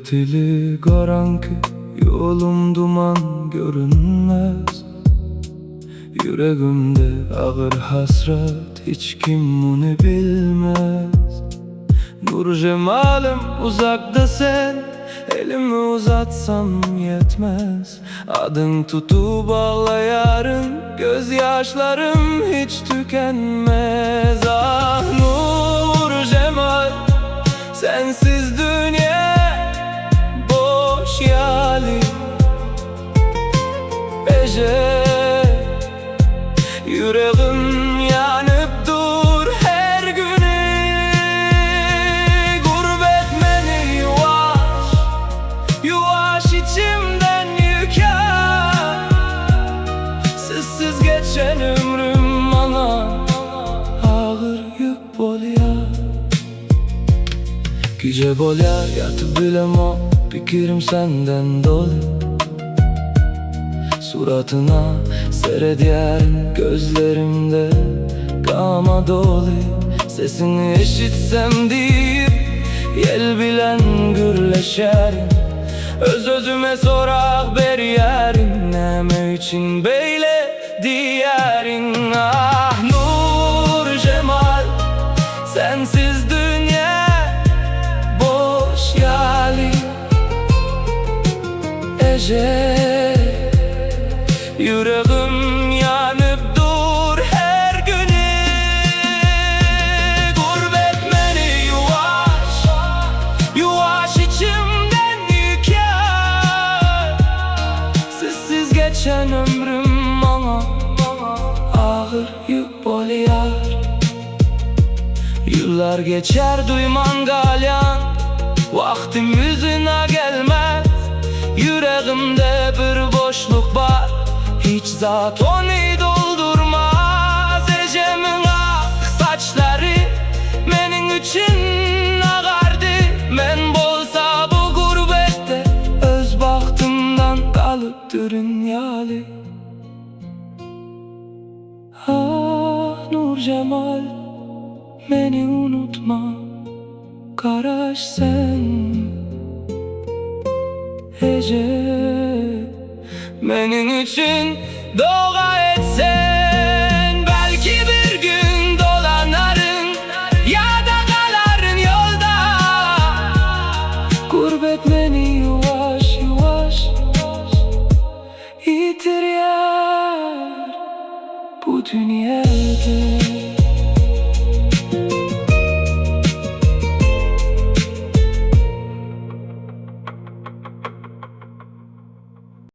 Gurbet ili garanki yolum duman görünmez. Yüreğimde ağır hasret, hiç kim bunu bilmez. Nur cemalim uzakta sen, elimi uzatsam yetmez. Adın tutup ağlayarım, gözyaşlarım hiç tükenmez. Ah nur cemal, sensiz dünya boş yali. Ece yüreğim yanıp dur her günü. Gurbet beni yuvaş, yuvaş içimden yıkar. Sizsiz geçen ömrüm bana ağır yük bolya. Gece bolya yatıp bilemo, fikrim senden dolu. Suratına seyrediyorum, gözlerimde gama dolu. Sesini işitsem deyip yel bilen gürleşerim. Özüme sorak beriyerim, neme için beyle diyerin. Ah nur cemal, sensiz dünya boş yali. Ece yüreğim yanıp dur her günü. Gurbet beni yuvaş, yuvaş içimden yıkar. Sizsiz geçen ömrüm bana ağır yük boliyar. Yıllar geçer duyman galyan, vaktim yüzüne gelmez. Yüreğimde bir boşluk var, hiç zat onu doldurmaz. Ecemin ak saçları benim için ağardı. Men bolsa bu gurbette öz bahtımdan kalıp dünyalı. Ah nur cemal, beni unutma, karaş sen. Ece benim için dua etsen, belki bir gün dolanarım ya da kalarım yolda. Gurbet beni yuvaş yuvaş yitirir bu dünyada.